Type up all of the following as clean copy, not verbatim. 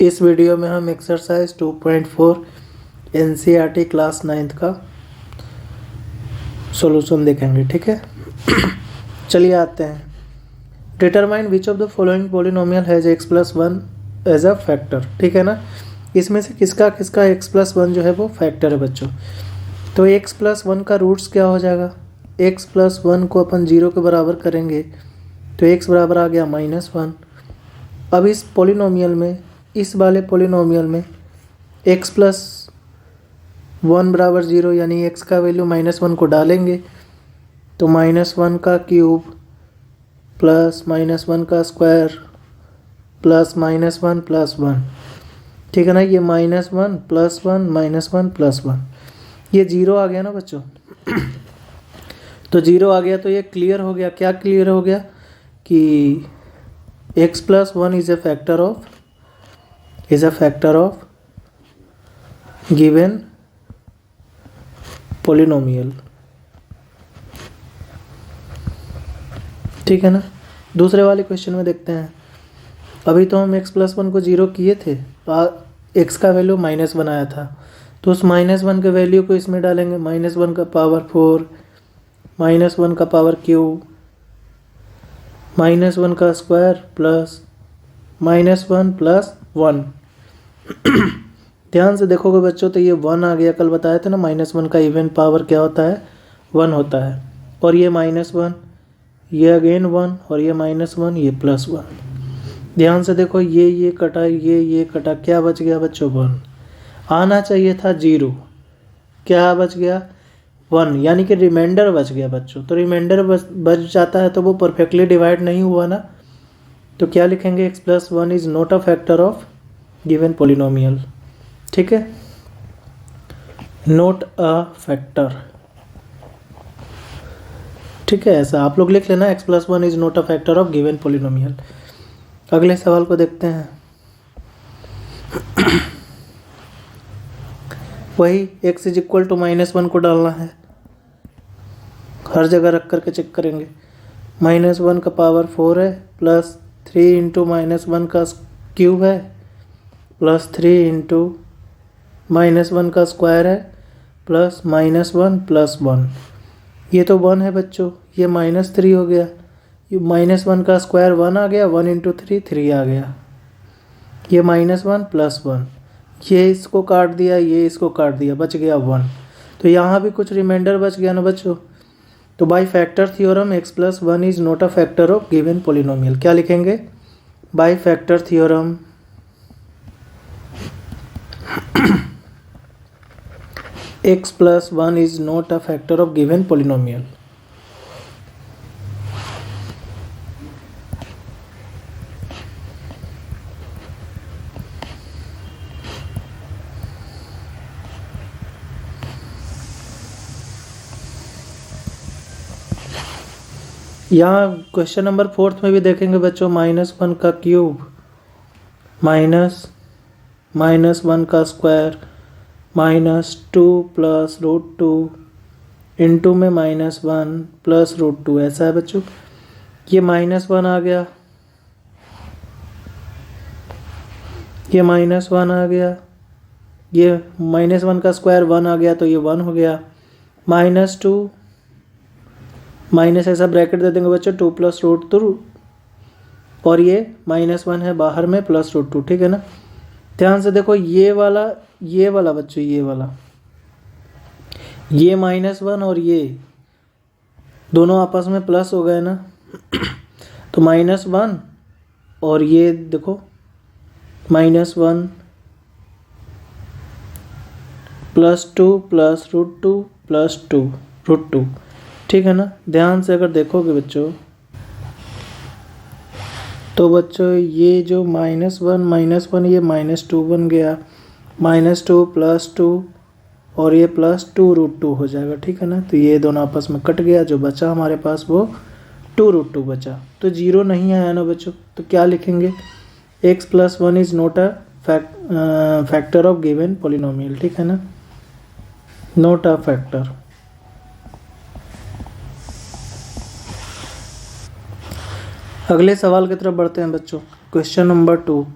इस वीडियो में हम एक्सरसाइज 2.4 एनसीईआरटी क्लास 9th का सॉल्यूशन देखेंगे। ठीक है, चलिए आते हैं। Determine which of the following polynomial has x प्लस 1 एज अ फैक्टर। ठीक है ना, इसमें से किसका किसका x प्लस 1 जो है वो फैक्टर है बच्चों। तो x प्लस 1 का रूट्स क्या हो जाएगा, x प्लस 1 को अपन 0 के बराबर करेंगे तो x बराबर आ गया -1। अब इस पॉलिनोमियल में, इस वाले पॉलिनोमियल में x प्लस 1 बराबर 0 यानी x का वैल्यू -1 को डालेंगे तो -1 का क्यूब प्लस -1 का स्क्वायर प्लस -1 प्लस 1। ठीक है ना, ये -1 प्लस 1 -1 प्लस 1, ये 0 आ गया ना बच्चों। तो 0 आ गया तो ये क्लियर हो गया। क्या क्लियर हो गया कि x प्लस 1 is a factor of given polynomial। ठीक है ना, दूसरे वाले क्वेश्चन में देखते हैं। अभी तो हम x प्लस 1 को 0 किए थे, x का वैल्यू -1 आया था, तो उस -1 के वैल्यू को इसमें डालेंगे। -1 का पावर 4, -1 का पावर क्यूब, -1 का स्क्वायर प्लस -1 प्लस 1। ध्यान से देखोगे बच्चों तो ये 1 आ गया। कल बताया था ना, -1 का इवन पावर क्या होता है, 1 होता है। और ये -1, ये अगेन 1, और ये -1, ये प्लस 1। ध्यान से देखो, ये कटा, ये कटा, क्या बच गया बच्चों, 1। आना चाहिए था 0, क्या बच गया, 1, यानी कि रिमाइंडर बच गया बच्चों। तो रिमाइंडर बच जाता है तो वो परफेक्टली डिवाइड नहीं हुआ ना, तो क्या लिखेंगे, x प्लस 1 is not a factor of given polynomial. ठीक है, नॉट अ फैक्टर। ठीक है, ऐसा आप लोग लिख लेना, x प्लस 1 is not a factor of given polynomial. अगले सवाल को देखते हैं। वही x इज इक्वल टू -1 को डालना है, हर जगह रख करके चेक करेंगे। -1 का पावर 4 है, प्लस 3 इंटू -1 का क्यूब है, प्लस 3 इंटू -1 का स्क्वायर है, प्लस -1 प्लस 1। ये तो 1 है बच्चों, ये -3 हो गया। ये -1 का स्क्वायर 1 आ गया, 1 इंटू 3 आ गया। ये -1 प्लस 1, ये इसको काट दिया, ये इसको काट दिया, बच गया 1। तो यहाँ भी कुछ रिमाइंडर बच गया ना बच्चों। तो बाय फैक्टर थ्योरम x प्लस 1 is not a factor of given polynomial. क्या लिखेंगे, बाय फैक्टर थ्योरम x प्लस 1 is not a factor of given polynomial. यहाँ क्वेश्चन नंबर 4 में भी देखेंगे बच्चों, -1 का क्यूब -1 का स्क्वायर -2 प्लस √2 इंटू में -1 प्लस √2, ऐसा है बच्चों। ये -1 आ गया, ये -1 आ गया, ये -1 का स्क्वायर 1 आ गया तो ये 1 हो गया। -2 माइनस ऐसा ब्रैकेट दे देंगे बच्चों, 2 प्लस √2, और ये -1 है बाहर में, प्लस √2। ठीक है ना, ध्यान से देखो, ये वाला बच्चों, ये वाला, ये -1 और ये दोनों आपस में प्लस हो गए ना। तो -1 और ये देखो -1 प्लस 2 प्लस √2 प्लस 2 √2। ठीक है ना, ध्यान से अगर देखोगे बच्चों तो बच्चों ये जो -1 ये -2 बन गया, -2 प्लस 2 और ये प्लस 2 √2 हो जाएगा। ठीक है ना, तो ये दोनों आपस में कट गया, जो बचा हमारे पास वो 2 √2 बचा। तो 0 नहीं आया ना बच्चों, तो क्या लिखेंगे, x प्लस 1 is not a factor of given polynomial. ठीक है ना, नॉट अ फैक्टर। अगले सवाल की तरफ बढ़ते हैं बच्चों। Question number 2,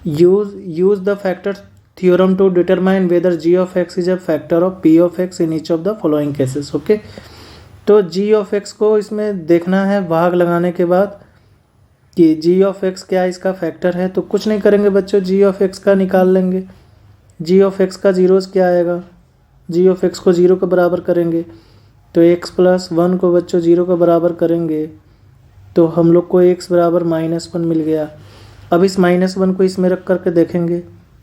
use the factor theorem to determine whether G of X is a factor of P of X in each of the following cases. Okay, तो जी ऑफ एक्स को इसमें देखना है भाग लगाने के बाद कि जी ऑफ एक्स क्या इसका फैक्टर है। तो कुछ नहीं करेंगे बच्चों, जी ऑफ एक्स का निकाल लेंगे। जी ऑफ एक्स का जीरोस क्या आएगा, जी ऑफ एक्स को जीरो के बराबर करेंगे तो एक्स प्लस वन को बच्चों जीरो के बराबर करेंगे तो हम लोग को एक्स बराबर -1 मिल गया। अब इस -1 को इसमें रख करके देखेंगे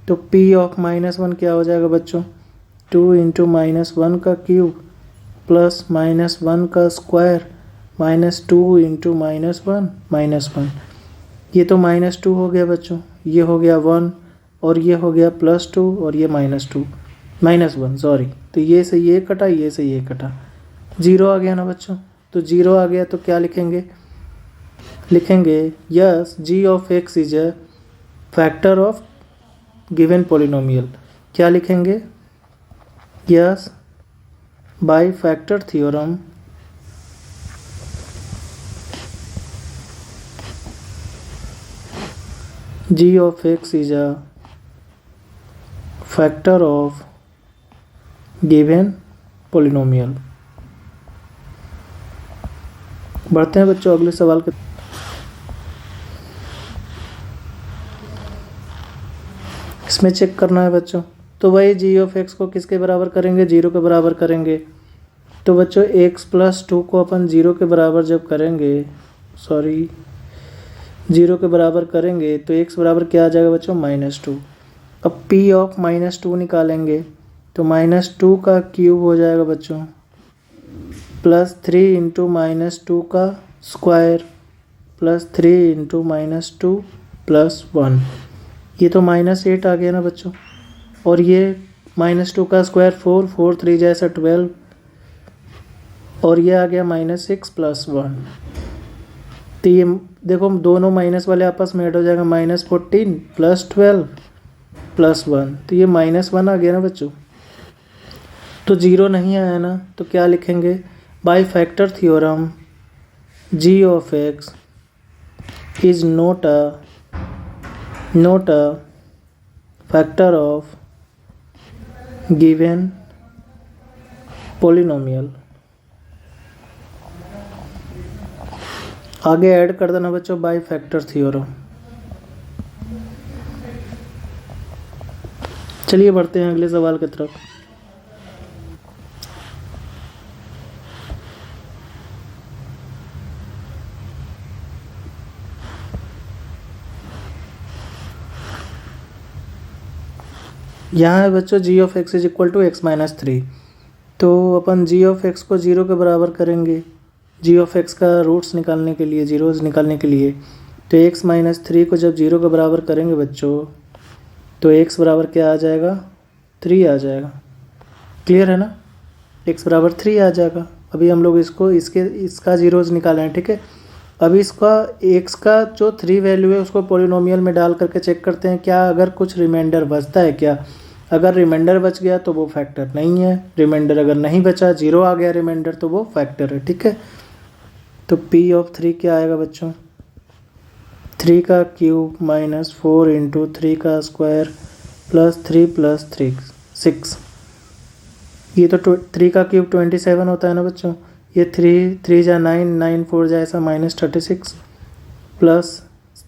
तो पी ऑफ -1 क्या हो जाएगा बच्चों, 2 इंटू -1 का क्यूब प्लस -1 का स्क्वायर -2 इंटू -1 ये तो -2 हो गया बच्चों, ये हो गया 1 और ये हो गया +2 और ये -1 सॉरी। तो ये से ये कटा, ये से ये कटा, जीरो आ गया ना बच्चों। तो जीरो आ गया तो क्या लिखेंगे, yes G of X is a factor of given polynomial. क्या लिखेंगे, yes by factor theorem G of X is a factor of given polynomial. बढ़ते हैं बच्चों अगले सवाल के। इसमें चेक करना है बच्चों, तो वही जी ऑफ एक्स को किसके बराबर करेंगे, जीरो के बराबर करेंगे। तो बच्चों एक्स प्लस 2 को अपन जीरो के बराबर जब करेंगे, सॉरी जीरो के बराबर करेंगे तो एक्स बराबर क्या आ जाएगा बच्चों, -2। अब पी ऑफ -2 निकालेंगे तो -2 का क्यूब हो जाएगा बच्चों प्लस 3 इंटू -2 का स्क्वायर प्लस 3 इंटू -2 प्लस 1, ये तो -8 आ गया ना बच्चों। और ये -2 का स्क्वायर 4, 4 3 जैसा 12 और ये आ गया -6 प्लस 1। तो ये देखो दोनों माइनस वाले आपस में ऐड हो जाएगा, -14 प्लस 12 प्लस 1, तो ये -1 आ गया ना बच्चों। तो जीरो नहीं आया ना, तो क्या लिखेंगे, by factor theorem G of X is not a factor of given polynomial. आगे ऐड कर देना बच्चों बाय फैक्टर थ्योरम। चलिए बढ़ते हैं अगले सवाल की तरफ। यहाँ है बच्चों G of X is equal to x-3। तो अपन जी ऑफ एक्स को जीरो के बराबर करेंगे, जी ऑफ एक्स का रूट्स निकालने के लिए, जीरोज़ निकालने के लिए। तो x-3 को जब जीरो के बराबर करेंगे बच्चों तो x बराबर क्या आ जाएगा, 3 आ जाएगा। क्लियर है ना, x बराबर 3 आ जाएगा। अभी हम लोग इसका जीरोज़ निकाले हैं, ठीक है। अभी इसका x का जो 3 वैल्यू है उसको पॉलिनोमियल में डाल करके चेक करते हैं क्या अगर कुछ रिमाइंडर बचता है क्या। अगर रिमाइंडर बच गया तो वो फैक्टर नहीं है, रिमाइंडर अगर नहीं बचा, जीरो आ गया रिमाइंडर, तो वो फैक्टर है, ठीक है। तो p ऑफ 3 क्या आएगा बच्चों, 3 का क्यूब -4 इंटू 3 का स्क्वायर प्लस 3 प्लस 3 6। ये तो 3 का क्यूब 27 होता है ना बच्चों। ये 3 जा 9, 9 4 जा ऐसा -36 प्लस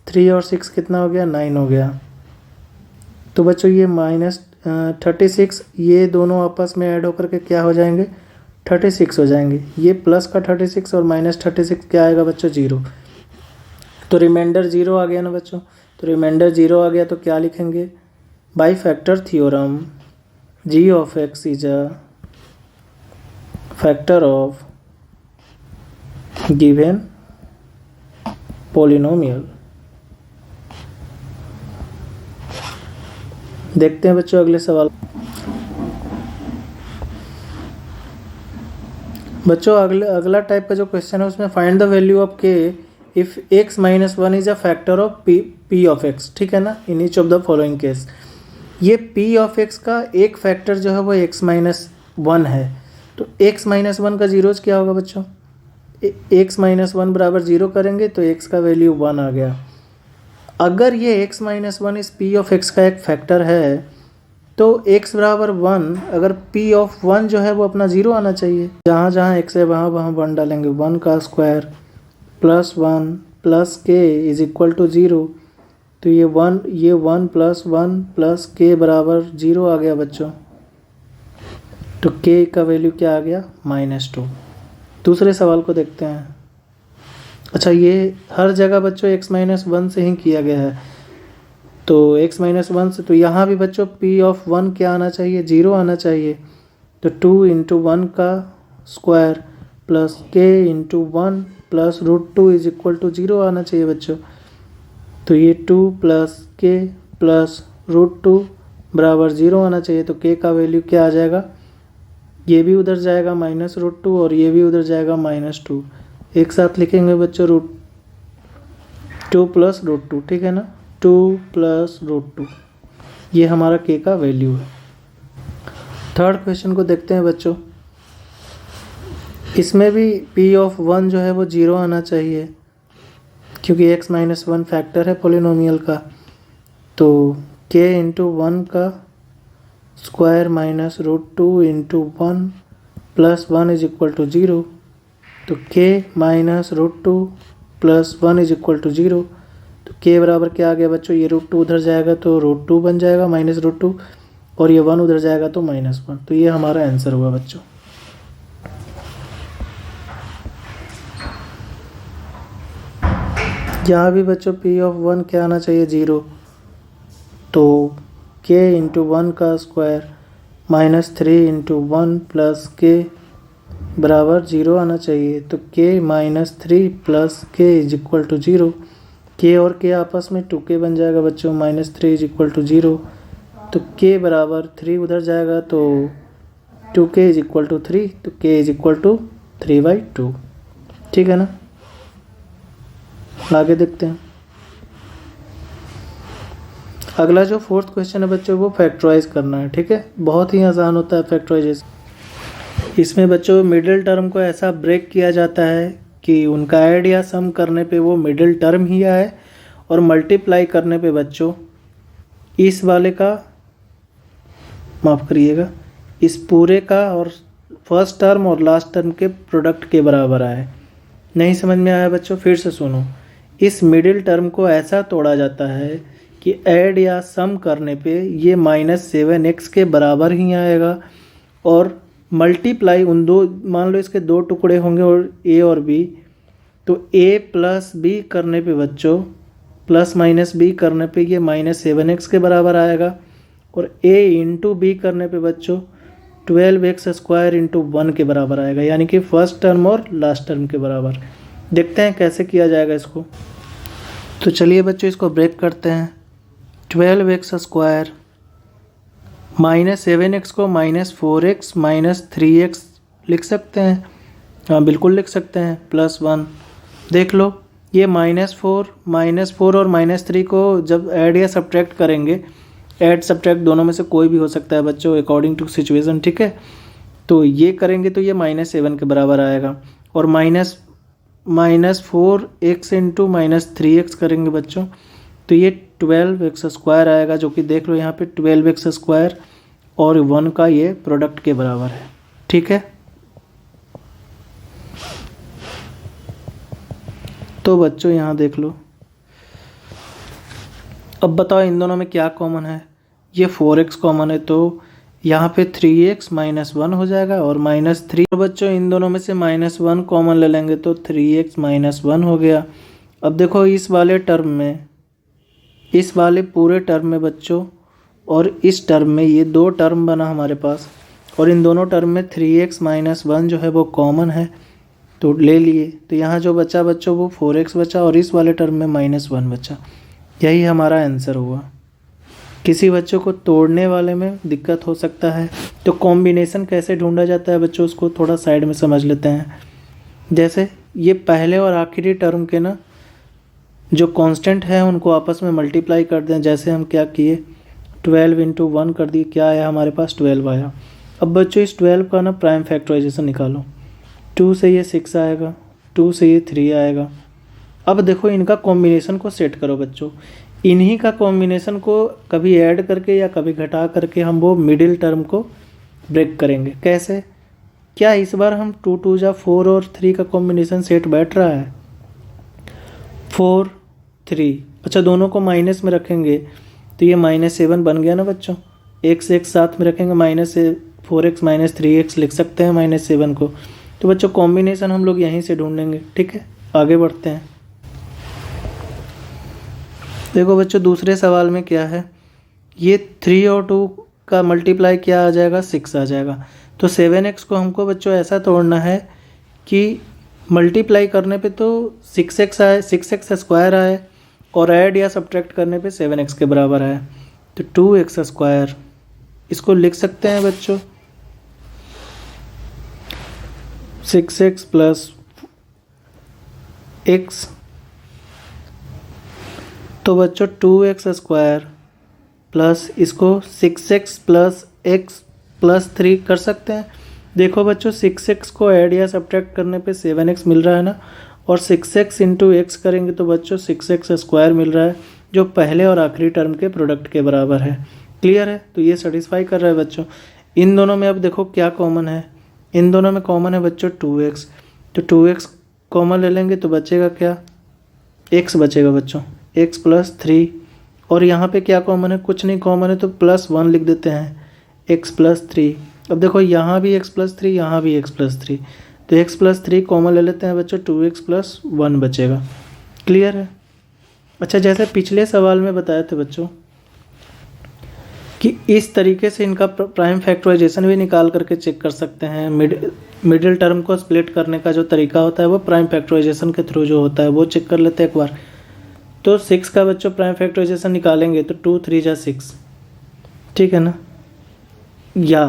3 और 6 कितना हो गया, 9 हो गया। तो बच्चों ये -36 ये दोनों आपस में ऐड होकर के क्या हो जाएंगे, 36 हो जाएंगे। ये प्लस का 36 और -36 क्या आएगा बच्चों, 0। तो रिमाइंडर 0 आ गया ना बच्चों। तो रिमाइंडर 0 आ गया तो क्या लिखेंगे, by factor theorem G of X is a factor of given polynomial. देखते हैं बच्चों अगले सवाल। बच्चों अगला टाइप का जो क्वेश्चन है उसमें फाइंड द वैल्यू ऑफ के if x-1 is a factor of p of x, ठीक है ना, इन each of the following case. ये p ऑफ x का एक फैक्टर जो है वो x-1 है। तो x-1 का जीरोज क्या होगा बच्चों, x-1 बराबर 0 करेंगे तो x का वैल्यू 1 आ गया। अगर ये x माइनस वन इस p ऑफ x का एक फैक्टर है तो x बराबर 1, अगर p ऑफ 1 जो है वो अपना 0 आना चाहिए। जहाँ जहाँ x है वहाँ वहाँ 1 डालेंगे, 1 का square plus 1 plus k is equal to 0। तो ये 1 प्लस 1 प्लस k बराबर 0 आ गया बच्चों। तो k का वैल्यू क्या आ गया? -2। दूसरे सवाल को देखते हैं। अच्छा, ये हर जगह बच्चों x माइनस वन से ही किया गया है, तो x माइनस वन से, तो यहाँ भी बच्चों p ऑफ 1 क्या आना चाहिए? 0 आना चाहिए। तो 2 इंटू 1 का square plus k into 1 plus √2 is equal to 0 आना चाहिए बच्चों। तो ये 2 प्लस k प्लस √2 बराबर 0 आना चाहिए। तो k का वैल्यू क्या आ जाएगा? ये भी उधर जाएगा -√2 और ये भी उधर जाएगा -2। एक साथ लिखेंगे बच्चों √2 प्लस √2, ठीक है ना? 2 प्लस √2, ये हमारा k का वैल्यू है। थर्ड क्वेश्चन को देखते हैं बच्चों। इसमें भी p ऑफ 1 जो है वो 0 आना चाहिए, क्योंकि x माइनस वन फैक्टर है पोलिनोमियल का। तो k इंटू 1 का square minus √2 into 1 plus 1 is equal to 0। तो k minus √2 plus 1 is equal to 0। तो k बराबर क्या आ गया बच्चों? ये √2 उधर जाएगा तो √2 बन जाएगा -√2, और ये 1 उधर जाएगा तो -1। तो ये हमारा आंसर हुआ बच्चों। यहाँ भी बच्चों p ऑफ 1 क्या आना चाहिए? 0। तो k इंटू 1 का स्क्वायर -3 इंटू 1 प्लस k बराबर 0 आना चाहिए। तो k -3 plus k is equal to 0। k और k आपस में 2k बन जाएगा बच्चों, -3 इज इक्वल टू 0। तो k बराबर 3 उधर जाएगा तो 2k इज इक्वल टू 3। तो k इज इक्वल टू 3/2, ठीक है ना? आगे देखते हैं। अगला जो फोर्थ क्वेश्चन है बच्चों वो फैक्टराइज करना है, ठीक है? बहुत ही आसान होता है फैक्टराइजेशन। इसमें बच्चों मिडिल टर्म को ऐसा ब्रेक किया जाता है कि उनका ऐड या सम करने पे वो मिडिल टर्म ही आए, और मल्टीप्लाई करने पे बच्चों इस वाले का, माफ़ करिएगा, इस पूरे का और फर्स्ट टर्म और लास्ट टर्म के प्रोडक्ट के बराबर आए। नहीं समझ में आया बच्चों? फिर से सुनो। इस मिडिल टर्म को ऐसा तोड़ा जाता है कि ऐड या सम करने पे ये -7x के बराबर ही आएगा, और मल्टीप्लाई उन दो, मान लो इसके दो टुकड़े होंगे और a और b, तो a प्लस b करने पे बच्चों, प्लस माइनस b करने पे ये -7x के बराबर आएगा, और a इंटू b करने पे बच्चों 12x स्क्वायर इंटू 1 के बराबर आएगा, यानी कि फर्स्ट टर्म और लास्ट टर्म के बराबर। देखते हैं कैसे किया जाएगा इसको। तो चलिए बच्चों इसको ब्रेक करते हैं। 12x स्क्वायर -7x को -4x -3x लिख सकते हैं। हाँ बिल्कुल लिख सकते हैं, +1। देख लो ये -4 और -3 को जब ऐड या सब्ट्रैक्ट करेंगे, ऐड सब्ट्रैक्ट दोनों में से कोई भी हो सकता है बच्चों अकॉर्डिंग टू सिचुएशन, ठीक है? तो ये करेंगे तो ये -7 के बराबर आएगा, और -4x इंटू -3x करेंगे बच्चों तो ये 12x स्क्वायर आएगा, जो कि देख लो यहाँ पे 12x स्क्वायर और 1 का ये प्रोडक्ट के बराबर है, ठीक है? तो बच्चों यहाँ देख लो। अब बताओ इन दोनों में क्या कॉमन है? ये 4x कॉमन है, तो यहाँ पे 3x -1 हो जाएगा और -3। तो बच्चों इन दोनों में से -1 कॉमन ले लेंगे तो 3x -1 हो गया। अब देखो इस वाले टर्म में, इस वाले पूरे टर्म में बच्चों और इस टर्म में, ये दो टर्म बना हमारे पास, और इन दोनों टर्म में 3x -1 जो है वो कॉमन है, तो ले लिए। तो यहाँ जो बचा बच्चों वो 4x बचा, और इस वाले टर्म में -1 बचा। यही हमारा आंसर हुआ। किसी बच्चों को तोड़ने वाले में दिक्कत हो सकता है, तो कॉम्बिनेशन कैसे ढूंढा जाता है बच्चों, उसको थोड़ा साइड में समझ लेते हैं। जैसे ये पहले और आखिरी टर्म के ना जो कांस्टेंट है उनको आपस में मल्टीप्लाई कर दें। जैसे हम क्या किए, 12 इंटू 1 कर दिए, क्या आया हमारे पास? 12 आया। अब बच्चों इस 12 का ना प्राइम फैक्टराइजेशन निकालो। 2 से ये 6 आएगा, 2 से ये 3 आएगा। अब देखो इनका कॉम्बिनेशन को सेट करो बच्चों। इन्हीं का कॉम्बिनेशन को कभी ऐड करके या कभी घटा करके हम वो मिडिल टर्म को ब्रेक करेंगे। कैसे? क्या इस बार हम 2 2 जा 4 और 3 का कॉम्बिनेशन सेट बैठ रहा है? 4 3, अच्छा दोनों को माइनस में रखेंगे तो ये -7 बन गया ना बच्चों। x एक साथ में रखेंगे, -4x -3x लिख सकते हैं -7 को। तो बच्चों कॉम्बिनेशन हम लोग यहीं से ढूंढेंगे। ठीक है, आगे बढ़ते हैं। देखो बच्चों दूसरे सवाल में क्या है, ये 3 और 2 का मल्टीप्लाई क्या आ जाएगा, 6 आ जाएगा। तो 7x को हमको बच्चों ऐसा तोड़ना है कि मल्टीप्लाई करने पे तो 6x आए, 6x स्क्वायर आए, और ऐड या सब्ट्रैक्ट करने पे 7x के बराबर आए। तो 2x स्क्वायर इसको लिख सकते हैं बच्चों 6x प्लस x। तो बच्चों 2x स्क्वायर प्लस इसको 6x प्लस x प्लस 3 कर सकते हैं। देखो बच्चों 6x को ऐड या सब्ट्रैक्ट करने पे 7x मिल रहा है ना, और 6x इंटू एक्स करेंगे तो बच्चों 6x स्क्वायर मिल रहा है, जो पहले और आखिरी टर्म के प्रोडक्ट के बराबर है। क्लियर है? तो ये सेटिस्फाई कर रहा है बच्चों। इन दोनों में अब देखो क्या कॉमन है, इन दोनों में कॉमन है बच्चों 2x। तो 2x कॉमन ले लेंगे तो बचेगा क्या, x बचेगा बच्चों, x प्लस 3। और यहाँ पे क्या कॉमन है, कुछ नहीं कॉमन है तो +1 लिख देते हैं, x प्लस 3। अब देखो यहाँ भी x प्लस 3, यहाँ भी x प्लस 3, तो x प्लस 3 कॉमन ले लेते हैं बच्चों, 2x प्लस 1 बचेगा। क्लियर है? अच्छा जैसे पिछले सवाल में बताए थे बच्चों कि इस तरीके से इनका प्राइम फैक्टराइजेशन भी निकाल करके चेक कर सकते हैं। मिडिल टर्म को स्प्लिट करने का जो तरीका होता है वो प्राइम फैक्टराइजेशन के थ्रू जो होता है वो चेक कर लेते हैं एक बार। तो 6 का बच्चों प्राइम फैक्टराइजेशन निकालेंगे तो 2 3 जा 6, ठीक है ना। या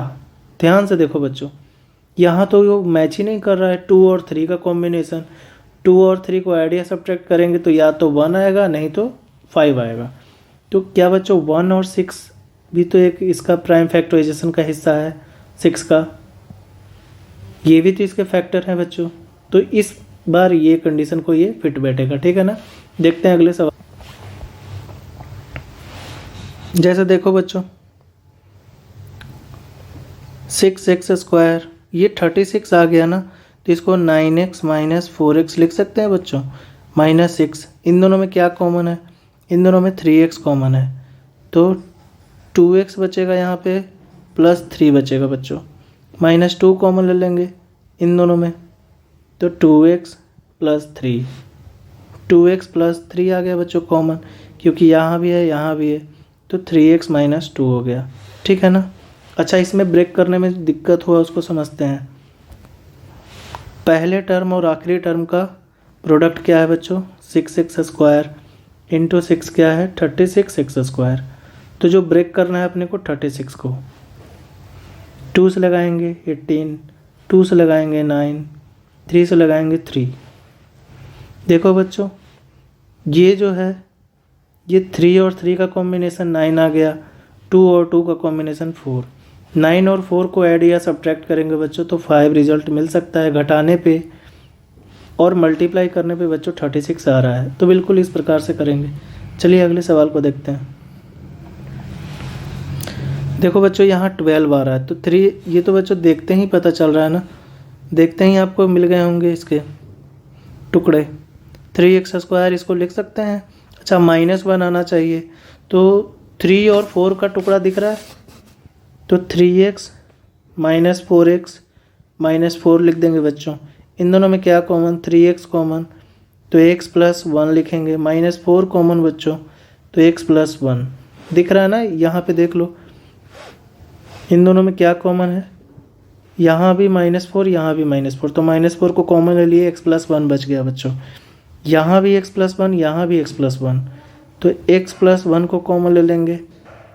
ध्यान से देखो बच्चों, यहाँ तो वो मैच ही नहीं कर रहा है 2 और 3 का कॉम्बिनेशन। 2 और 3 को ऐड या सब्ट्रैक्ट करेंगे तो या तो 1 आएगा, नहीं तो 5 आएगा। तो क्या बच्चों 1 और 6 भी तो एक इसका प्राइम फैक्टराइजेशन का हिस्सा है 6 का, ये भी तो इसके फैक्टर हैं बच्चों। तो इस बार ये कंडीशन को ये फिट बैठेगा, ठीक है ना। देखते हैं अगले सवाल। जैसे देखो बच्चों 6x स्क्वायर, ये 36 आ गया ना, तो इसको 9x माइनस 4x लिख सकते हैं बच्चों, -6। इन दोनों में क्या कॉमन है, इन दोनों में 3x कॉमन है, तो 2x बचेगा यहाँ पे, +3 बचेगा बच्चों। -2 कॉमन ले लेंगे इन दोनों में, तो 2x प्लस 3, 2x प्लस 3 आ गया बच्चों कॉमन, क्योंकि यहाँ भी है यहाँ भी है, तो 3x माइनस 2 हो गया, ठीक है ना। अच्छा इसमें ब्रेक करने में दिक्कत हुआ उसको समझते हैं। पहले टर्म और आखिरी टर्म का प्रोडक्ट क्या है बच्चों, 6x स्क्वायर इंटू 6 क्या है, 36x स्क्वायर। तो जो ब्रेक करना है अपने को 36 को, 2 से लगाएंगे 18, 2 से लगाएंगे 9, 3 से लगाएंगे 3। देखो बच्चों ये जो है ये 3 और 3 का कॉम्बिनेशन 9 आ गया, 2 और 2 का कॉम्बिनेशन 4। 9 और 4 को ऐड या सब्ट्रैक्ट करेंगे बच्चों तो 5 रिजल्ट मिल सकता है घटाने पे, और मल्टीप्लाई करने पे बच्चों 36 आ रहा है। तो बिल्कुल इस प्रकार से करेंगे। चलिए अगले सवाल को देखते हैं। देखो बच्चों यहाँ 12 आ रहा है, तो 3 ये तो बच्चों देखते ही पता चल रहा है ना, देखते ही आपको मिल गए होंगे इसके टुकड़े। 3x स्क्वायर इसको लिख सकते हैं। अच्छा -1 आना चाहिए, तो 3 और 4 का टुकड़ा दिख रहा है, तो 3x माइनस 4x माइनस 4 लिख देंगे बच्चों। इन दोनों में क्या कॉमन, 3x कॉमन, तो x प्लस 1 लिखेंगे, -4 कॉमन बच्चों, तो x प्लस 1 दिख रहा है ना। यहाँ पे देख लो इन दोनों में क्या कॉमन है, यहाँ भी -4 यहाँ भी -4, तो -4 को कॉमन ले लिए, x प्लस 1 बच गया बच्चों। यहाँ भी x प्लस 1 यहाँ भी x प्लस 1, तो x प्लस 1 को कॉमन ले लेंगे,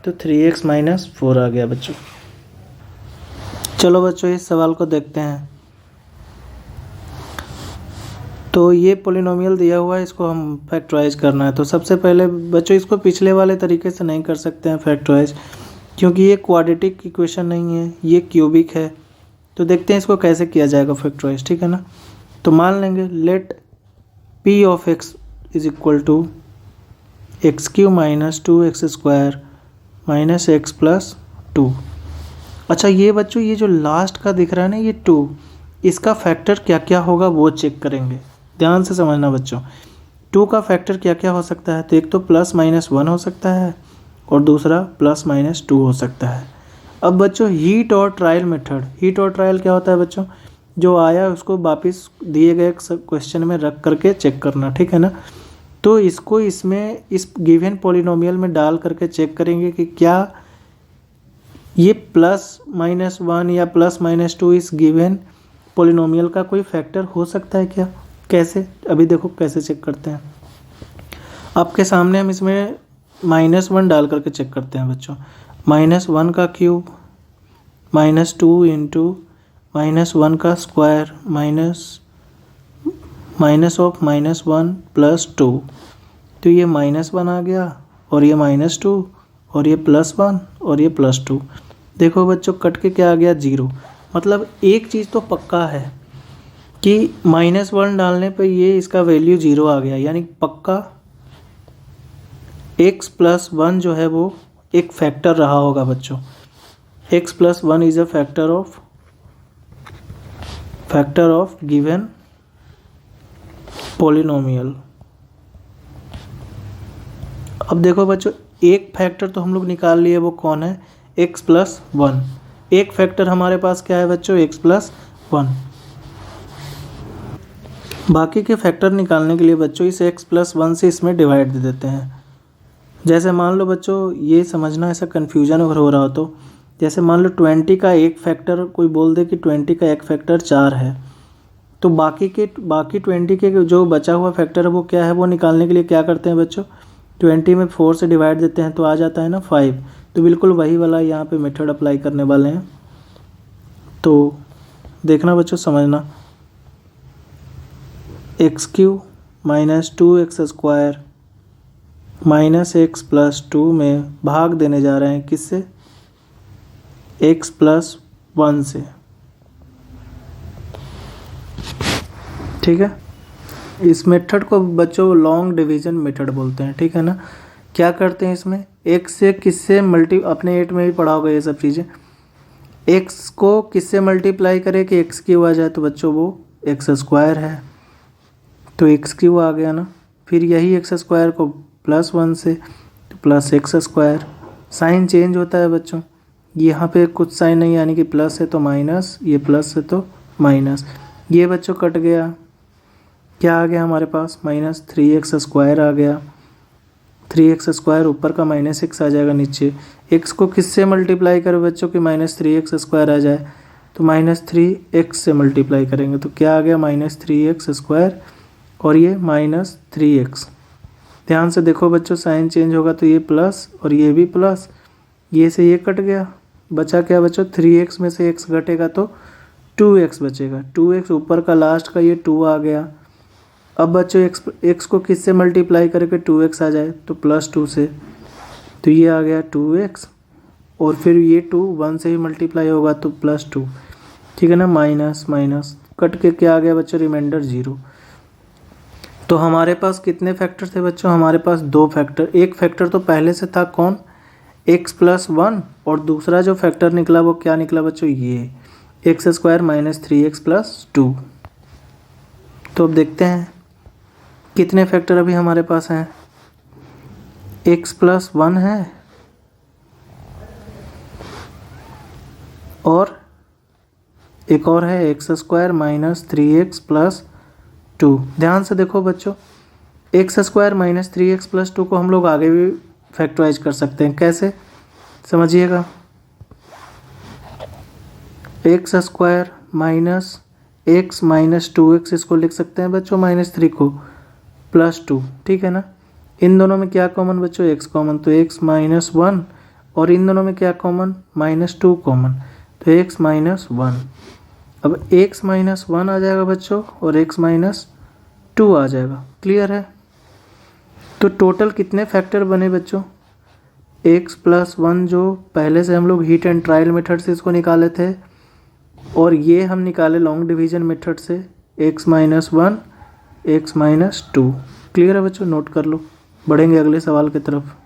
तो 3x माइनस 4 आ गया बच्चों। चलो बच्चों इस सवाल को देखते हैं। तो ये पोलिनोमियल दिया हुआ है, इसको हम फैक्टराइज करना है। तो सबसे पहले बच्चों इसको पिछले वाले तरीके से नहीं कर सकते हैं फैक्टराइज, क्योंकि ये क्वाड्रेटिक इक्वेशन नहीं है, ये क्यूबिक है। तो देखते हैं इसको कैसे किया जाएगा फैक्टराइज, ठीक है ना। तो मान लेंगे let p of x is equal to X cube minus 2x² minus X plus 2। अच्छा ये बच्चों ये जो लास्ट का दिख रहा है ना ये 2, इसका फैक्टर क्या क्या होगा वो चेक करेंगे। ध्यान से समझना बच्चों, 2 का फैक्टर क्या क्या हो सकता है। तो एक तो +-1 हो सकता है और दूसरा +-2 हो सकता है। अब बच्चों हीट और ट्रायल मेथड, हीट और ट्रायल क्या होता है बच्चों, जो आया उसको वापस दिए गए क्वेश्चन में रख करके चेक करना, ठीक है ना। तो इसको इसमें इस गिवन पॉलिनोमियल में डाल करके चेक करेंगे कि क्या ये +-1 या +-2 इस गिवन पॉलिनोमियल का कोई फैक्टर हो सकता है क्या। कैसे, अभी देखो कैसे चेक करते हैं। आपके सामने हम इसमें -1 डाल करके चेक करते हैं बच्चों। -1 का क्यूब -2 इंटू -1 का स्क्वायर माइनस ऑफ -1 + 2। तो ये -1 आ गया और ये -2 और ये +1 और ये +2। देखो बच्चों कट के क्या आ गया 0। मतलब एक चीज़ तो पक्का है कि -1 डालने पे ये इसका वैल्यू 0 आ गया, यानी पक्का x + 1 जो है वो एक फैक्टर रहा होगा बच्चों। x + 1 is a factor of given polynomial. अब देखो बच्चों एक फैक्टर तो हम लोग निकाल लिए, वो कौन है, x + 1। एक फैक्टर हमारे पास क्या है बच्चों, x + 1। बाकी के फैक्टर निकालने के लिए बच्चों इस x + 1 से इसमें डिवाइड दे देते हैं। जैसे मान लो बच्चों ये समझना, ऐसा कन्फ्यूजन अगर हो रहा हो तो, जैसे मान लो 20 का एक फैक्टर, कोई बोल दे कि 20 का एक फैक्टर 4 है, तो बाकी 20 के जो बचा हुआ फैक्टर है वो क्या है, वो निकालने के लिए क्या करते हैं बच्चों, 20 में 4 से डिवाइड देते हैं तो आ जाता है ना 5। तो बिल्कुल वही वाला यहाँ पे मेथड अप्लाई करने वाले हैं। तो देखना बच्चों, समझना, x³ - 2x² - x + 2 में भाग देने जा रहे हैं किससे, x + 1 से, ठीक है। इस मेथड को बच्चों लॉन्ग डिवीजन मेथड बोलते हैं, ठीक है ना। क्या करते हैं इसमें, x से किससे अपने 8 में भी पढ़ा होगा ये सब चीज़ें, x को किससे मल्टीप्लाई करें कि x³ आ जाए, तो बच्चों वो x² है, तो x³ आ गया ना। फिर यही x² को +1 से, तो +x²। साइन चेंज होता है बच्चों, यहाँ पे कुछ साइन नहीं, यानी कि प्लस है तो माइनस, ये प्लस है तो माइनस। ये बच्चों कट गया, क्या आ गया हमारे पास, -3x² आ गया। 3x² ऊपर का -x आ जाएगा नीचे। x को किससे मल्टीप्लाई करो बच्चों कि -3x² आ जाए, तो -3x से मल्टीप्लाई करेंगे तो क्या आ गया, -3x² और ये -3x। ध्यान से देखो बच्चों, साइन चेंज होगा तो ये प्लस और ये भी प्लस, ये से ये कट गया, बचा क्या बच्चों, 3x में से x घटेगा तो 2x बचेगा। 2x ऊपर का लास्ट का ये 2 आ गया। अब बच्चों x को किससे मल्टीप्लाई करके 2x आ जाए, तो +2 से, तो ये आ गया 2x और फिर ये 2 1 से ही मल्टीप्लाई होगा तो +2, ठीक है ना। माइनस माइनस कट के क्या आ गया बच्चों, रिमाइंडर 0। तो हमारे पास कितने फैक्टर थे बच्चों, हमारे पास 2 फैक्टर। एक फैक्टर तो पहले से था कौन, x + 1, और दूसरा जो फैक्टर निकला वो क्या निकला बच्चों, ये x² - 3x + 2। तो अब देखते हैं कितने फैक्टर अभी हमारे पास हैं, x + 1 है और एक और है x² - 3x + 2। ध्यान से देखो बच्चों, x² - 3x + 2 को हम लोग आगे भी फैक्टराइज कर सकते हैं। कैसे, समझिएगा, x² - x - 2x इसको लिख सकते हैं बच्चों, -3 को +2, ठीक है ना। इन दोनों में क्या कॉमन बच्चों, x कॉमन, तो x - 1, और इन दोनों में क्या कॉमन, -2 कॉमन, तो x - 1। अब x - 1 आ जाएगा बच्चों और x - 2 आ जाएगा, क्लियर है। तो टोटल कितने फैक्टर बने बच्चों, x + 1 जो पहले से हम लोग हीट एंड ट्रायल मेथड से इसको निकाले थे, और ये हम निकाले लॉन्ग डिवीजन मेथड से, x - 1 x - 2। क्लियर है बच्चों, नोट कर लो। बढ़ेंगे अगले सवाल की तरफ।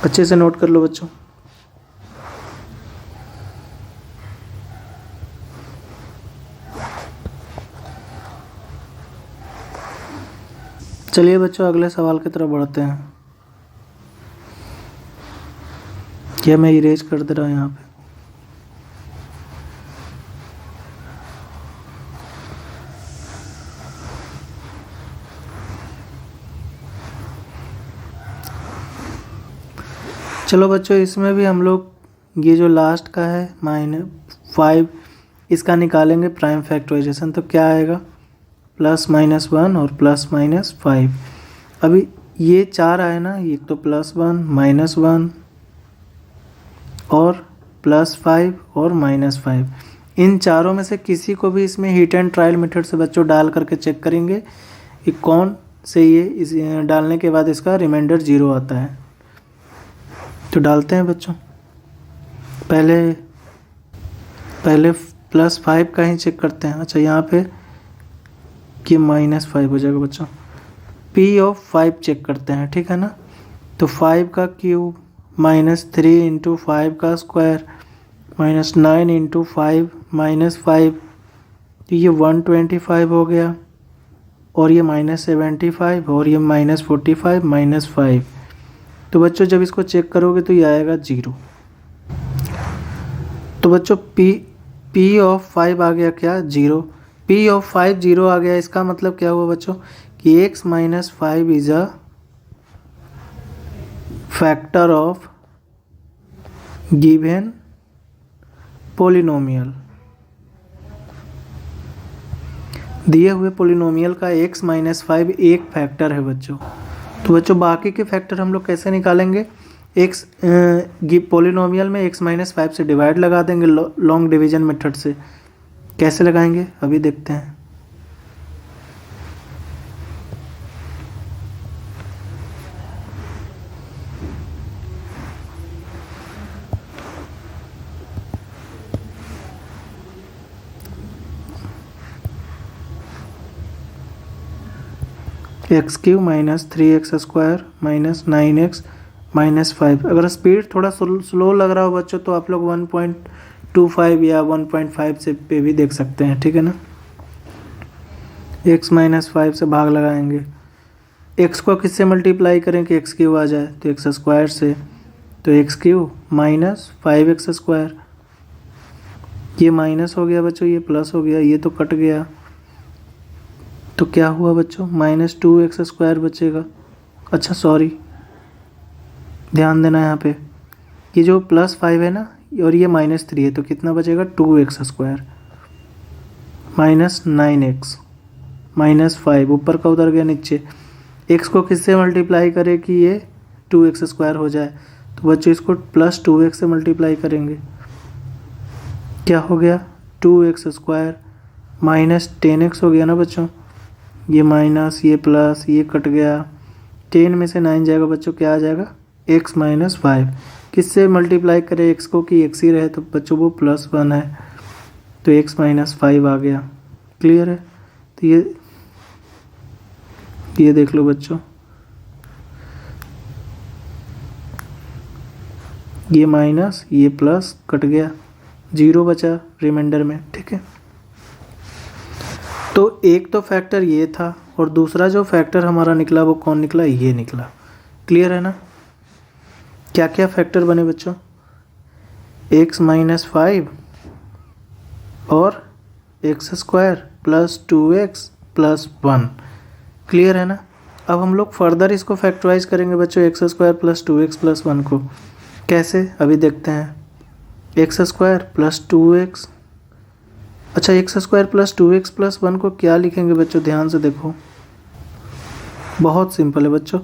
अच्छे से नोट कर लो बच्चों। चलिए बच्चों अगले सवाल की तरफ बढ़ते हैं। यह मैं इरेज कर दे रहा हूँ यहाँ पे। चलो बच्चों इसमें भी हम लोग ये जो लास्ट का है -5 इसका निकालेंगे प्राइम फैक्टराइजेशन। तो क्या आएगा, +-1 और +-5। अभी ये 4 आए ना, एक तो +1 -1 और +5 और -5, इन चारों में से किसी को भी इसमें हीट एंड ट्रायल मेथड से बच्चों डाल करके चेक करेंगे कि कौन से ये इस डालने के बाद इसका रिमाइंडर 0 आता है। तो डालते हैं बच्चों। पहले +5 का ही चेक करते हैं। अच्छा यहाँ पे कि -5 हो जाएगा बच्चों। P(5) चेक करते हैं, ठीक है ना। तो 5 का क्यूब -3 × 5 का स्क्वायर -9 × 5 -5, तो ये 125 हो गया। और ये -75 और ये -45 -5। तो बच्चों जब इसको चेक करोगे तो ये आएगा 0। तो बच्चों P(5) आ गया क्या, 0। P(5) 0 आ गया, इसका मतलब क्या हुआ बच्चों कि x - 5 is a factor of given polynomial. दिए हुए पोलिनोमियल का x - 5 एक फैक्टर है बच्चों। तो बच्चों बाकी के फैक्टर हम लोग कैसे निकालेंगे, x पोलिनोमियल में x - 5 से डिवाइड लगा देंगे लॉन्ग डिवीजन मेथड से। कैसे लगाएंगे अभी देखते हैं। x³ -3x² -9x -5। अगर स्पीड थोड़ा स्लो लग रहा हो बच्चों तो आप लोग 1.25 या 1.5 से पे भी देख सकते हैं, ठीक है ना। x - 5 से भाग लगाएंगे। x को किससे मल्टीप्लाई करें कि x³ आ जाए, तो x² से। तो x³ -5x², ये माइनस हो गया बच्चों, ये प्लस हो गया, ये तो कट गया। तो क्या हुआ बच्चों, -2x² बचेगा। अच्छा सॉरी, ध्यान देना यहाँ पे, ये जो +5 है ना और ये -3 है, तो कितना बचेगा 2x² -9x -5, ऊपर का उधर गया नीचे। x को किससे मल्टीप्लाई करें कि ये 2x² हो जाए, तो बच्चों इसको +2x से मल्टीप्लाई करेंगे। क्या हो गया 2x² -10x हो गया ना बच्चों, ये माइनस ये प्लस ये कट गया, 10 में से 9 जाएगा बच्चों, क्या आ जाएगा x - 5। किससे मल्टीप्लाई करें x को कि x ही रहे, तो बच्चों वो +1 है, तो x - 5 आ गया। क्लियर है। तो ये देख लो बच्चों, ये माइनस ये प्लस कट गया, 0 बचा रिमाइंडर में, ठीक है। तो एक तो फैक्टर ये था और दूसरा जो फैक्टर हमारा निकला वो कौन निकला, ये निकला। क्लियर है ना। क्या क्या फैक्टर बने बच्चों, x - 5 और x² + 2x + 1। क्लियर है ना। अब हम लोग फर्दर इसको फैक्टराइज करेंगे बच्चों, x² + 2x + 1 को। कैसे अभी देखते हैं। x² + 2x, अच्छा x² + 2x + 1 को क्या लिखेंगे बच्चों, ध्यान से देखो, बहुत सिंपल है बच्चों,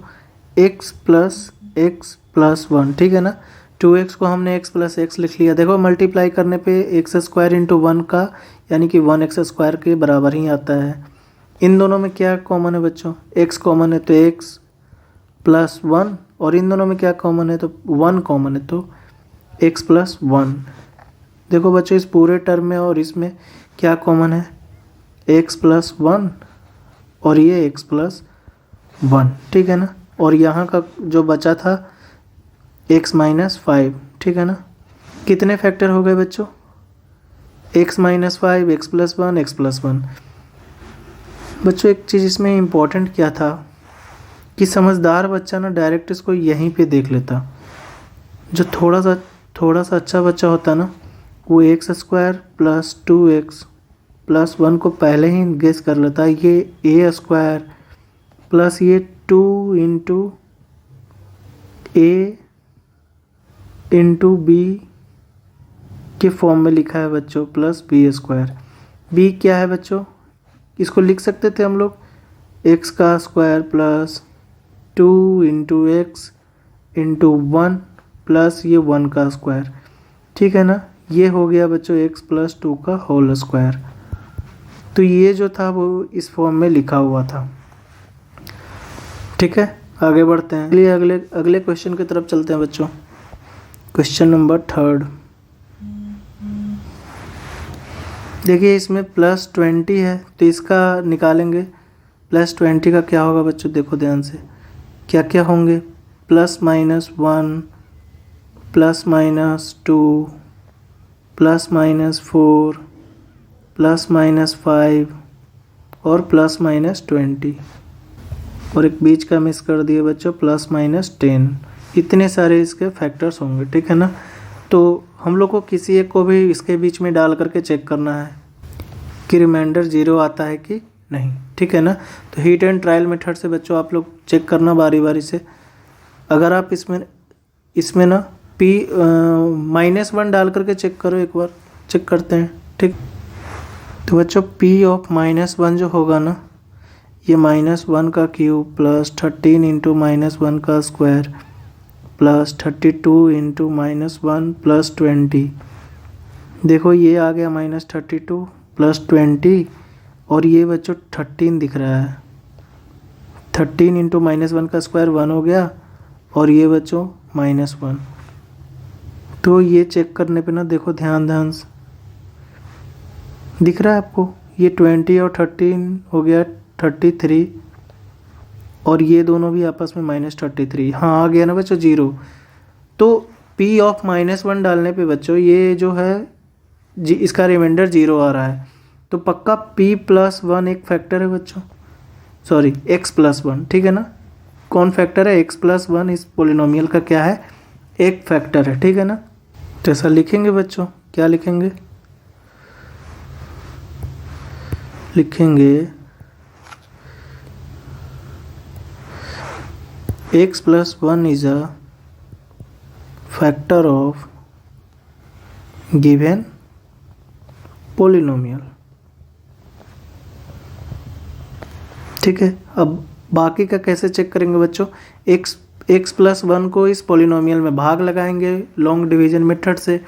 x + x + 1, ठीक है ना। 2x को हमने x + x लिख लिया। देखो मल्टीप्लाई करने पे x² × 1 का यानी कि 1x² के बराबर ही आता है। इन दोनों में क्या कॉमन है बच्चों, x कॉमन है तो x + 1, और इन दोनों में क्या कॉमन है, तो 1 कॉमन है तो x + 1। देखो बच्चों इस पूरे टर्म में और इसमें क्या कॉमन है, x + 1 और ये x + 1, ठीक है ना। और यहाँ का जो बचा था x माइनस 5, ठीक है ना। कितने फैक्टर हो गए बच्चों? x माइनस 5, x प्लस 1, x प्लस 1। बच्चों एक चीज़ इसमें इम्पोर्टेंट क्या था कि समझदार बच्चा ना डायरेक्ट इसको यहीं पे देख लेता। जो थोड़ा सा अच्छा बच्चा होता ना, वो x square plus 2x plus 1 को पहले ही गेस कर लेता है। ये ए स्क्वायर प्लस ये 2 इंटू ए इंटू बी के फॉर्म में लिखा है बच्चों, प्लस बी स्क्वायर। बी क्या है बच्चों? इसको लिख सकते थे हम लोग एक्स का square plus 2 into x into 1 plus ये 1 का स्क्वायर, ठीक है ना। ये हो गया बच्चों x प्लस 2 का होल स्क्वायर। तो ये जो था वो इस फॉर्म में लिखा हुआ था, ठीक है। आगे बढ़ते हैं, चलिए अगले क्वेश्चन की तरफ चलते हैं बच्चों। Question number 3। देखिए इसमें प्लस 20 है, तो इसका निकालेंगे। प्लस 20 का क्या होगा बच्चों? देखो ध्यान से, क्या क्या होंगे? Plus minus 1, plus minus 2, plus minus 4, plus minus 5 और प्लस माइनस 20, और एक बीच का मिस कर दिए बच्चों, प्लस माइनस 10। इतने सारे इसके फैक्टर्स होंगे, ठीक है ना। तो हम लोग को किसी एक को भी इसके बीच में डाल करके चेक करना है कि रिमाइंडर 0 आता है कि नहीं, ठीक है ना। तो हीट एंड ट्रायल मेथड से बच्चों आप लोग चेक करना बारी बारी से। अगर आप इसमें ना p -1 डाल करके चेक करो, एक बार चेक करते हैं, ठीक। तो बच्चों p ऑफ -1 जो होगा ना, ये -1 का क्यूब प्लस 13 इंटू -1 का स्क्वायर प्लस 32 इंटू -1 प्लस 20। देखो ये आ गया -32 प्लस 20, और ये बच्चों 13 दिख रहा है। 13 इंटू -1 का स्क्वायर 1 हो गया, और ये बच्चों -1। तो ये चेक करने पे ना देखो ध्यान से दिख रहा है आपको, ये 20 और 13 हो गया 33, और ये दोनों भी आपस में -33। हाँ आ गया ना बच्चों 0। तो p ऑफ -1 डालने पे बच्चों ये जो है इसका रिमाइंडर 0 आ रहा है। तो पक्का p प्लस 1 एक फैक्टर है बच्चों, सॉरी x प्लस 1, ठीक है ना। कौन फैक्टर है? x प्लस 1 इस पोलिनोमियल का क्या है? एक फैक्टर है, ठीक है ना। तो ऐसा लिखेंगे बच्चों, क्या लिखेंगे? लिखेंगे x प्लस 1 is a factor of given polynomial, ठीक है। अब बाकी का कैसे चेक करेंगे बच्चों? x प्लस 1 को इस पोलिनोमियल में भाग लगाएंगे लॉन्ग डिवीजन मेथड से,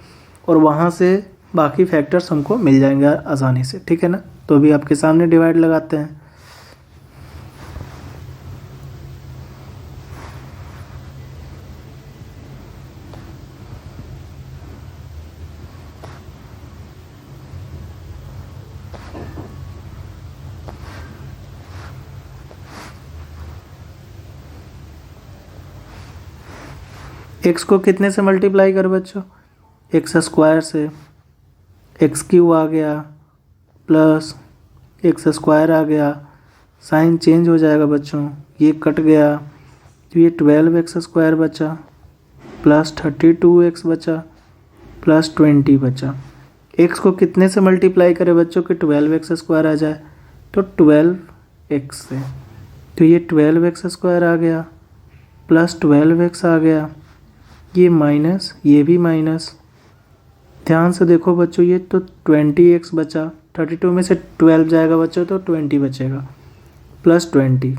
और वहाँ से बाकी फैक्टर्स हमको मिल जाएंगे आसानी से, ठीक है ना। तो अभी आपके सामने डिवाइड लगाते हैं। x को कितने से मल्टीप्लाई कर बच्चों? एक्स स्क्वायर से, एक्स क्यूब आ गया प्लस एक्स स्क्वायर आ गया, साइन चेंज हो जाएगा बच्चों, ये कट गया, तो ये 12x स्क्वायर बचा प्लस 32x बचा प्लस 20 बचा। x को कितने से मल्टीप्लाई करें बच्चों कि 12x स्क्वायर आ जाए? तो 12x से, तो ये 12x स्क्वायर आ गया प्लस 12x आ गया, ये माइनस, ये भी माइनस। ध्यान से देखो बच्चों, ये तो 20x बचा, 32 में से 12 जाएगा बच्चों तो 20 बचेगा प्लस 20।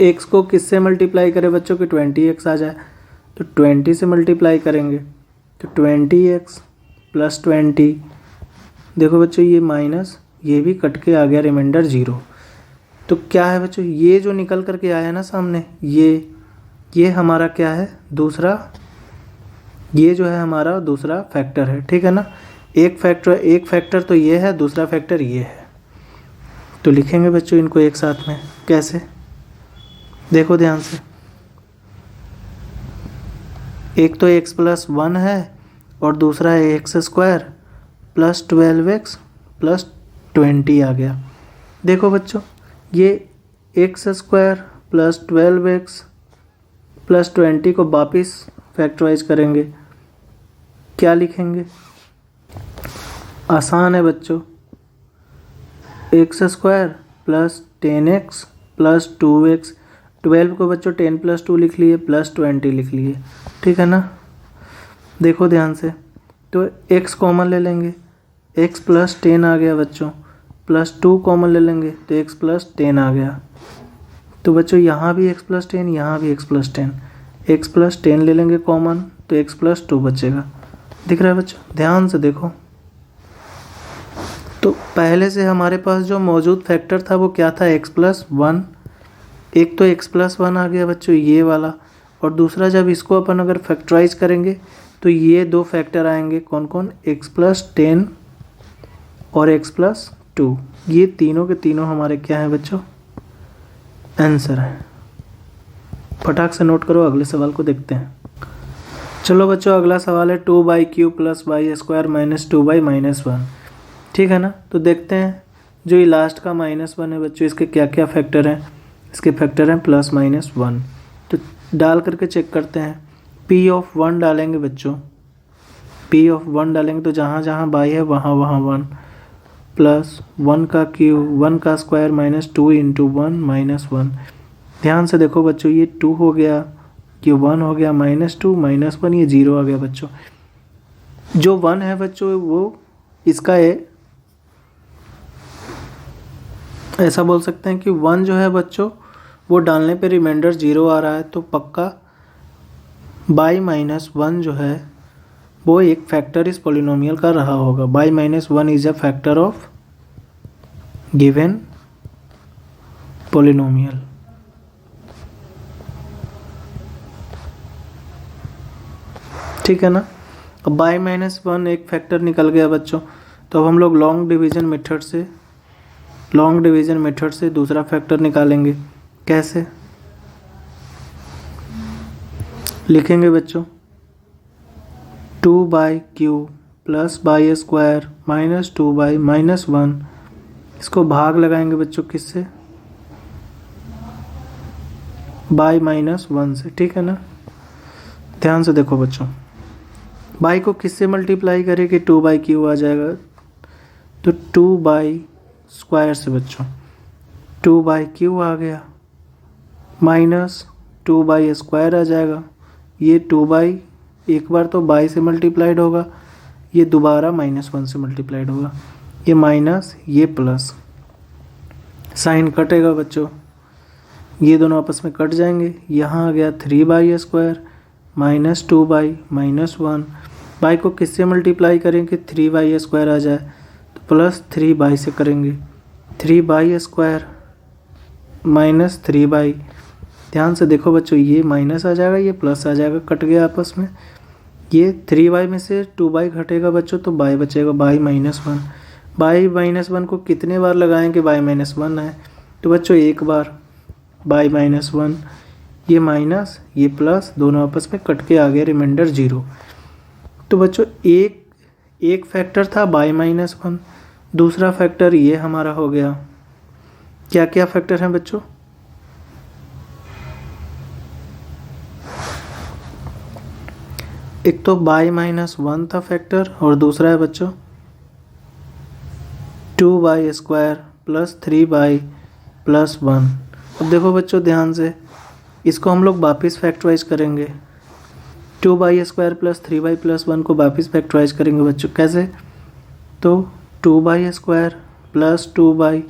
x को किससे मल्टीप्लाई करें बच्चों कि 20x आ जाए? तो 20 से मल्टीप्लाई करेंगे तो 20x प्लस 20। देखो बच्चों ये माइनस, ये भी कट के आ गया रिमाइंडर 0। तो क्या है बच्चों, ये जो निकल करके आया ना सामने, ये हमारा क्या है? दूसरा, ये जो है हमारा दूसरा फैक्टर है, ठीक है ना। एक फैक्टर तो ये है, दूसरा फैक्टर ये है। तो लिखेंगे बच्चों इनको एक साथ में, कैसे? देखो ध्यान से, एक तो एक्स प्लस वन है और दूसरा है x square plus 12x plus 20 आ गया। देखो बच्चों, ये x square plus 12x plus 20 को वापिस फैक्टराइज करेंगे, क्या लिखेंगे? आसान है बच्चों, x square plus 10x plus 2x, 12 को बच्चों 10 प्लस 2 लिख लिए प्लस 20 लिख लिए, ठीक है ना। देखो ध्यान से, तो x कॉमन ले लेंगे, x प्लस 10 आ गया बच्चों, प्लस 2 कॉमन ले लेंगे तो x प्लस 10 आ गया। तो बच्चों यहाँ भी x प्लस 10, यहाँ भी x प्लस 10, x प्लस 10 ले लेंगे कॉमन तो x प्लस 2 बचेगा। दिख रहा है बच्चों? ध्यान से देखो, तो पहले से हमारे पास जो मौजूद फैक्टर था वो क्या था? x प्लस 1। एक तो x प्लस 1 आ गया बच्चों ये वाला, और दूसरा जब इसको अपन अगर फैक्टराइज करेंगे तो ये दो फैक्टर आएंगे, कौन कौन? x प्लस 10 और x प्लस 2। ये तीनों के तीनों हमारे क्या हैं बच्चों? आंसर है। फटाक से नोट करो, अगले सवाल को देखते हैं। चलो बच्चों, अगला सवाल है 2/3 प्लस वाई स्क्वायर माइनस 2/-1। ठीक है ना। तो देखते हैं, जो ये लास्ट का -1 है बच्चों, इसके क्या क्या फैक्टर हैं? इसके फैक्टर हैं +-1। तो डाल करके चेक करते हैं। P(1) डालेंगे बच्चों, P(1) डालेंगे तो जहाँ जहाँ बाई है वहाँ वहाँ 1, प्लस 1 का क्यूब 1 का स्क्वायर -2 × 1 -1। ध्यान से देखो बच्चों, ये 2 हो गया, ये 1 हो गया, -2 -1, ये 0 आ गया बच्चों। जो 1 है बच्चों वो इसका है, ऐसा बोल सकते हैं कि 1 जो है बच्चों वो डालने पे रिमाइंडर 0 आ रहा है, तो पक्का बाई -1 जो है वो एक फैक्टर इस पॉलिनोमियल का रहा होगा। By -1 is a factor of given polynomial. ठीक है ना। अब बाई -1 एक फैक्टर निकल गया बच्चों, तो अब हम लोग लॉन्ग डिवीजन मेथड से दूसरा फैक्टर निकालेंगे। कैसे लिखेंगे बच्चों? 2/3 प्लस बाई स्क्वायर -2/-1। इसको भाग लगाएंगे बच्चों किससे? बाई -1 से। ठीक है ना। ध्यान से देखो बच्चों, बाई को किससे मल्टीप्लाई करें कि 2/3 आ जाएगा? तो 2/स्क्वायर से बच्चों, 2/3 आ गया, -2/स्क्वायर आ जाएगा। ये 2/, एक बार तो बाई से मल्टीप्लाइड होगा, ये दोबारा -1 से मल्टीप्लाइड होगा, ये माइनस ये प्लस, साइन कटेगा बच्चों, ये दोनों आपस में कट जाएंगे। यहाँ आ गया 3/स्क्वायर -2/-1। बाई को किससे मल्टीप्लाई करेंगे? 3/स्क्वायर आ जाए, तो प्लस 3/, से करेंगे 3/स्क्वायर -3/। ध्यान से देखो बच्चों, ये माइनस आ जाएगा, ये प्लस आ जाएगा, कट गया आपस में। ये 3/, में से 2/, घटेगा बच्चों, तो बाई बचेगा, बाई -1। बाई -1 को कितने बार लगाएं कि बाई -1 आए? तो बच्चों एक बार, बाई -1, ये माइनस ये प्लस, दोनों आपस में कट के आ गया, रिमाइंडर 0। तो बच्चों एक फैक्टर था बाई -1, दूसरा फैक्टर ये हमारा हो गया। क्या क्या फैक्टर हैं बच्चों? एक तो बाई -1 था फैक्टर, और दूसरा है बच्चों 2/स्क्वायर प्लस 3/+1। अब देखो बच्चों ध्यान से, इसको हम लोग वापिस फैक्टराइज करेंगे। 2/स्क्वायर प्लस 3/+1 को वापिस फैक्टराइज करेंगे बच्चों। कैसे? तो 2/स्क्वायर प्लस 2/,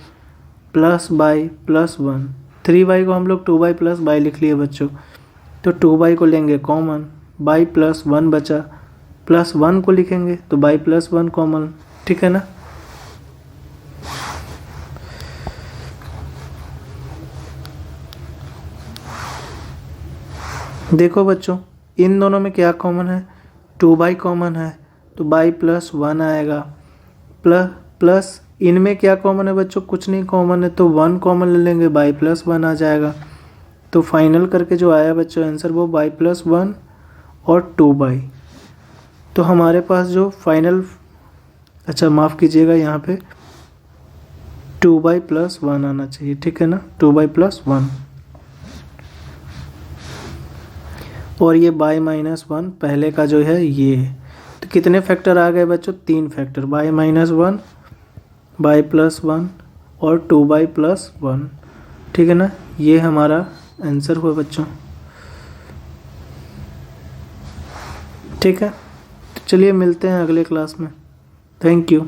प्लस बाई प्लस 1, 3/, को हम लोग 2/, प्लस बाई लिख लिए बच्चों, तो 2/, को लेंगे कॉमन, बाई प्लस 1 बचा, प्लस 1 को लिखेंगे तो बाई प्लस 1 कॉमन। ठीक है ना। देखो बच्चों, इन दोनों में क्या कॉमन है? 2/, कॉमन है, तो बाई प्लस 1 आएगा, प्लस इनमें क्या कॉमन है बच्चों? कुछ नहीं कॉमन है, तो 1 कॉमन ले लेंगे, बाई प्लस 1 आ जाएगा। तो फाइनल करके जो आया बच्चों आंसर वो बाई प्लस 1 और 2 बाई। तो हमारे पास जो फाइनल, अच्छा माफ़ कीजिएगा, यहाँ पे 2 बाई प्लस 1 आना चाहिए, ठीक है ना, 2 बाई प्लस 1। और ये बाई माइनस 1 पहले का जो है ये है। तो कितने फैक्टर आ गए बच्चों? 3 factor, by minus 1, by plus 1 और 2 बाई प्लस 1, ठीक है ना। ये हमारा आंसर हुआ बच्चों, ठीक है। तो चलिए मिलते हैं अगले क्लास में। Thank you.